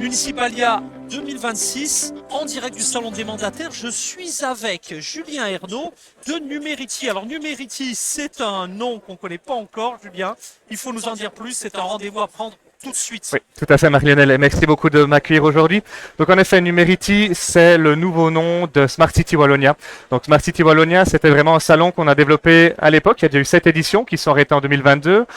Municipalia 2026, en direct du Salon des mandataires. Je suis avec Julien Ernaud de Numerity. Alors Numerity, c'est un nom qu'on ne connaît pas encore, Julien. Il faut nous en dire plus, c'est un rendez-vous à prendre tout de suite. Oui, tout à fait, Marc-Lionel, et merci beaucoup de m'accueillir aujourd'hui. Donc, en effet, Numerity, c'est le nouveau nom de Smart City Wallonia. Donc, Smart City Wallonia, c'était vraiment un salon qu'on a développé à l'époque. Il y a déjà eu 7 éditions qui sont arrêtées en 2022.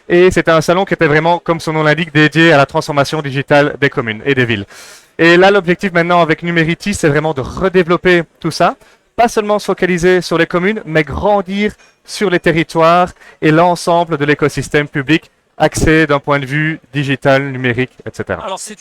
Et c'était un salon qui était vraiment, comme son nom l'indique, dédié à la transformation digitale des communes et des villes. Et là, l'objectif maintenant avec Numerity, c'est vraiment de redévelopper tout ça. Pas seulement se focaliser sur les communes, mais grandir sur les territoires et l'ensemble de l'écosystème public accès d'un point de vue digital, numérique, etc. Alors c'est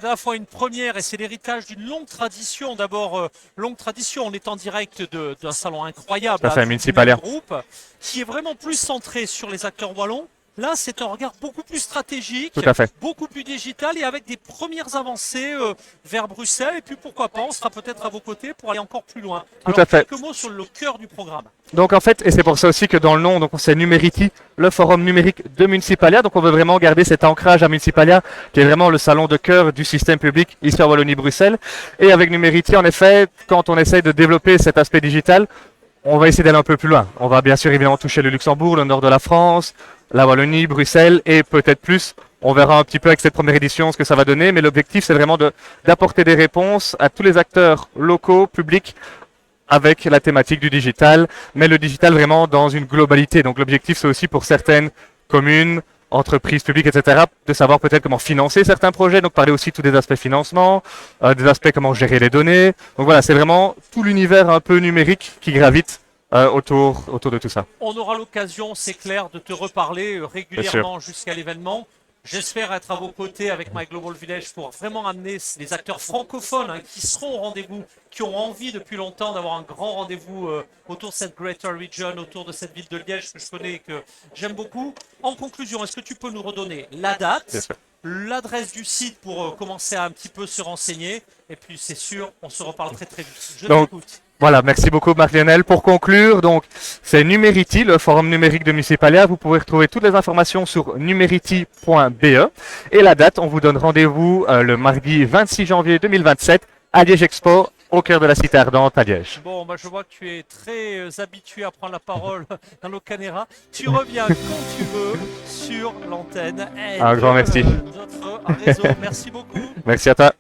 à la fois une première et c'est l'héritage d'une longue tradition. D'abord, longue tradition, on est en direct d'un salon incroyable, Tout à fait, du Municipalia. même groupe, qui est vraiment plus centré sur les acteurs wallons. Là, c'est un regard beaucoup plus stratégique, Tout à fait. beaucoup plus digital et avec des premières avancées vers Bruxelles. Et puis pourquoi pas, on sera peut-être à vos côtés pour aller encore plus loin. Tout à fait. Quelques mots sur le cœur du programme. Donc en fait, et c'est pour ça aussi que dans le nom, donc c'est Numerity, le forum numérique de Municipalia. Donc on veut vraiment garder cet ancrage à Municipalia, qui est vraiment le salon de cœur du système public ici à Wallonie-Bruxelles. Et avec Numerity, en effet, quand on essaye de développer cet aspect digital, on va essayer d'aller un peu plus loin. On va bien sûr évidemment toucher le Luxembourg, le nord de la France, la Wallonie, Bruxelles et peut-être plus. On verra un petit peu avec cette première édition ce que ça va donner, mais l'objectif c'est vraiment d'apporter des réponses à tous les acteurs locaux, publics, avec la thématique du digital, mais le digital vraiment dans une globalité. Donc l'objectif c'est aussi pour certaines communes, entreprises publiques, etc., de savoir peut-être comment financer certains projets, donc parler aussi de tous des aspects financement, des aspects comment gérer les données. Donc voilà, c'est vraiment tout l'univers un peu numérique qui gravite autour de tout ça. On aura l'occasion, c'est clair, de te reparler régulièrement jusqu'à l'événement. J'espère être à vos côtés avec My Global Village pour vraiment amener les acteurs francophones qui seront au rendez-vous, qui ont envie depuis longtemps d'avoir un grand rendez-vous autour de cette Greater Region, autour de cette ville de Liège que je connais et que j'aime beaucoup. En conclusion, est-ce que tu peux nous redonner la date, l'adresse du site pour commencer à un petit peu se renseigner et puis c'est sûr, on se reparle très très vite. Je t'écoute. Voilà, merci beaucoup Marc-Lionel. Pour conclure, donc c'est Numerity, le forum numérique de Municipalia. Vous pouvez retrouver toutes les informations sur numerity.be. Et la date, on vous donne rendez-vous le mardi 26 janvier 2027 à Liège Expo, au cœur de la cité ardente à Liège. Bon, bah, je vois que tu es très habitué à prendre la parole dans l'Ocanera. Tu reviens quand tu veux sur l'antenne. Un grand merci. Notre réseau. Merci beaucoup. Merci à toi.